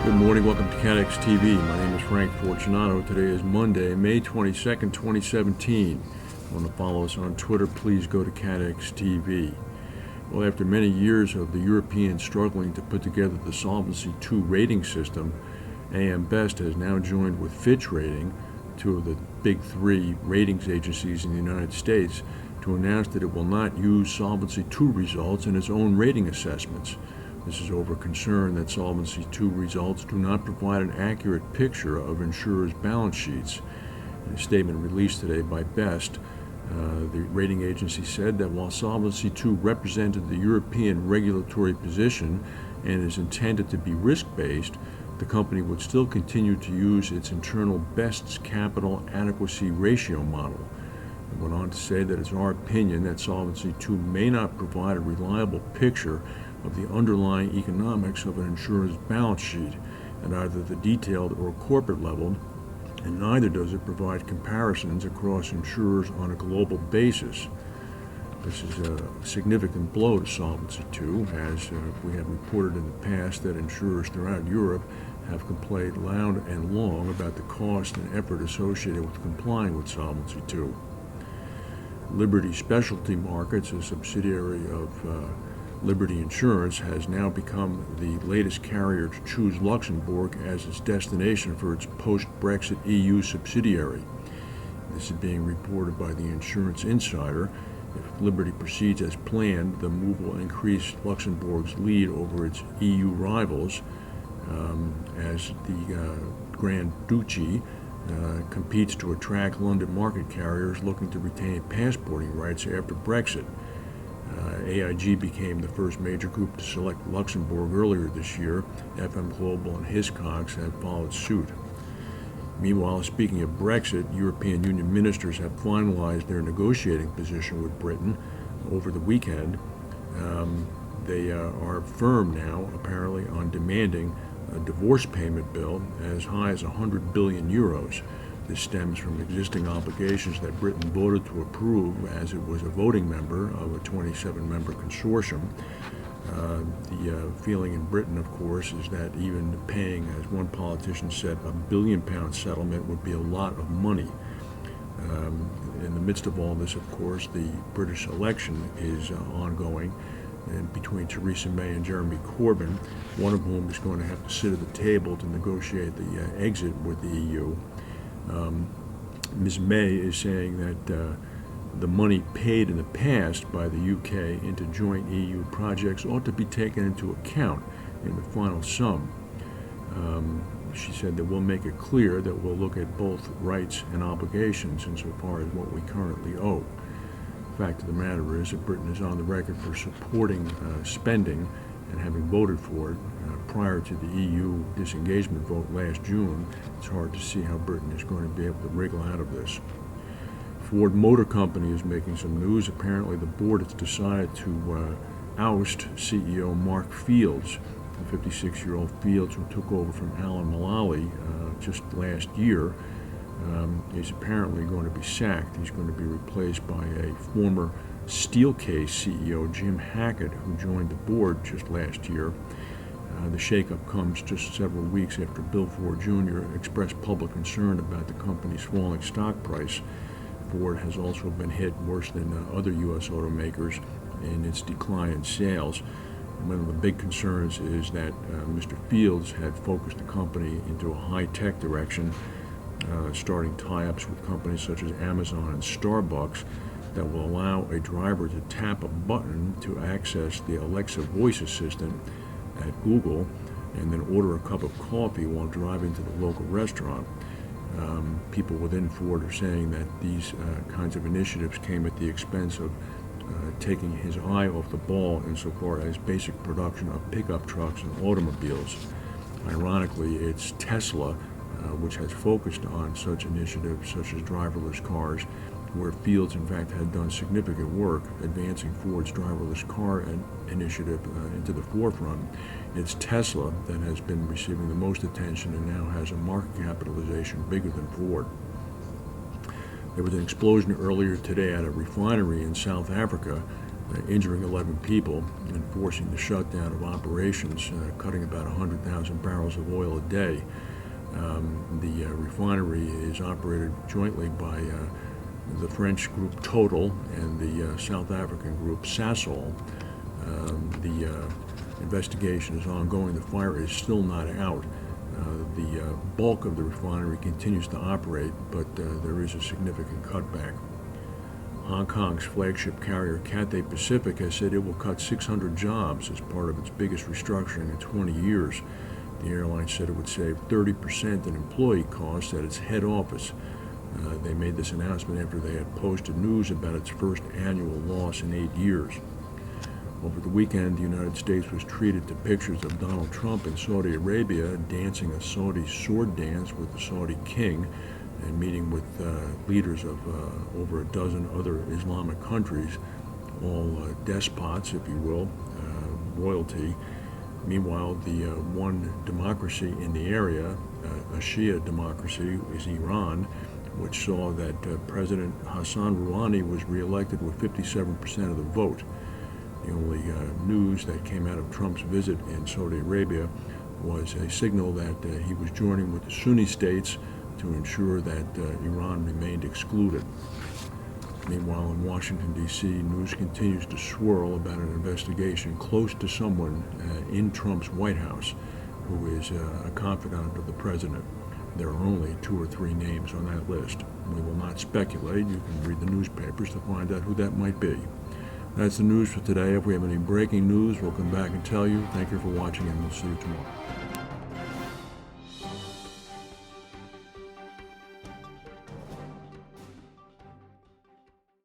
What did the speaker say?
Good morning, welcome to CATEX TV. My name is Frank Fortunato. Today is Monday, May 22nd, 2017. If you want to follow us on Twitter, please go to CATEX TV. Well, after many years of the Europeans struggling to put together the Solvency II rating system, AM Best has now joined with Fitch Rating, two of the big three ratings agencies in the United States, to announce that it will not use Solvency II results in its own rating assessments. This is over concern that Solvency II results do not provide an accurate picture of insurers' balance sheets. In a statement released today by Best, the rating agency said that while Solvency II represented the European regulatory position and is intended to be risk-based, the company would still continue to use its internal Best's capital adequacy ratio model. It went on to say that it's our opinion that Solvency II may not provide a reliable picture of the underlying economics of an insurer's balance sheet at either the detailed or corporate level, and neither does it provide comparisons across insurers on a global basis. This is a significant blow to Solvency II, as we have reported in the past that insurers throughout Europe have complained loud and long about the cost and effort associated with complying with Solvency II. Liberty Specialty Markets, a subsidiary of Liberty Insurance, has now become the latest carrier to choose Luxembourg as its destination for its post-Brexit EU subsidiary. This is being reported by the Insurance Insider. If Liberty proceeds as planned, the move will increase Luxembourg's lead over its EU rivals as the Grand Duchy competes to attract London market carriers looking to retain passporting rights after Brexit. AIG became the first major group to select Luxembourg earlier this year. FM Global and Hiscox have followed suit. Meanwhile, speaking of Brexit, European Union ministers have finalized their negotiating position with Britain over the weekend. They are firm now, apparently, on demanding a divorce payment bill as high as 100 billion euros. This stems from existing obligations that Britain voted to approve as it was a voting member of a 27-member consortium. The feeling in Britain, of course, is that even paying, as one politician said, £1 billion settlement would be a lot of money. In the midst of all this, of course, the British election is ongoing, and between Theresa May and Jeremy Corbyn, one of whom is going to have to sit at the table to negotiate the exit with the EU. Ms. May is saying that the money paid in the past by the UK into joint EU projects ought to be taken into account in the final sum. She said that we'll make it clear that we'll look at both rights and obligations insofar as what we currently owe. The fact of the matter is that Britain is on the record for supporting spending and having voted for it prior to the EU disengagement vote last June. It's hard to see how Britain is going to be able to wriggle out of this. Ford Motor Company is making some news. Apparently the board has decided to oust CEO Mark Fields, the 56-year-old Fields who took over from Alan Mulally just last year. Is apparently going to be sacked. He's going to be replaced by a former Steelcase CEO, Jim Hackett, who joined the board just last year. The shakeup comes just several weeks after Bill Ford Jr. expressed public concern about the company's falling stock price. Ford has also been hit worse than other U.S. automakers in its decline in sales. One of the big concerns is that Mr. Fields had focused the company into a high-tech direction, starting tie-ups with companies such as Amazon and Starbucks that will allow a driver to tap a button to access the Alexa voice assistant at Google and then order a cup of coffee while driving to the local restaurant. People within Ford are saying that these kinds of initiatives came at the expense of taking his eye off the ball insofar as basic production of pickup trucks and automobiles. Ironically, it's Tesla which has focused on such initiatives such as driverless cars, where Fields in fact had done significant work advancing Ford's driverless car initiative into the forefront. It's Tesla that has been receiving the most attention and now has a market capitalization bigger than Ford. There was an explosion earlier today at a refinery in South Africa injuring 11 people and forcing the shutdown of operations, cutting about 100,000 barrels of oil a day. The refinery is operated jointly by the French group Total and the South African group Sasol. The investigation is ongoing. The fire is still not out. The bulk of the refinery continues to operate, but there is a significant cutback. Hong Kong's flagship carrier Cathay Pacific has said it will cut 600 jobs as part of its biggest restructuring in 20 years. The airline said it would save 30% in employee costs at its head office. They made this announcement after they had posted news about its first annual loss in 8 years. Over the weekend, the United States was treated to pictures of Donald Trump in Saudi Arabia dancing a Saudi sword dance with the Saudi king and meeting with leaders of over a dozen other Islamic countries, all despots, if you will, royalty. Meanwhile, the one democracy in the area, a Shia democracy, is Iran, which saw that President Hassan Rouhani was reelected with 57% of the vote. The only news that came out of Trump's visit in Saudi Arabia was a signal that he was joining with the Sunni states to ensure that Iran remained excluded. Meanwhile, in Washington, D.C., news continues to swirl about an investigation close to someone in Trump's White House who is a confidant of the president. There are only 2 or 3 names on that list. We will not speculate. You can read the newspapers to find out who that might be. That's the news for today. If we have any breaking news, we'll come back and tell you. Thank you for watching, and we'll see you tomorrow.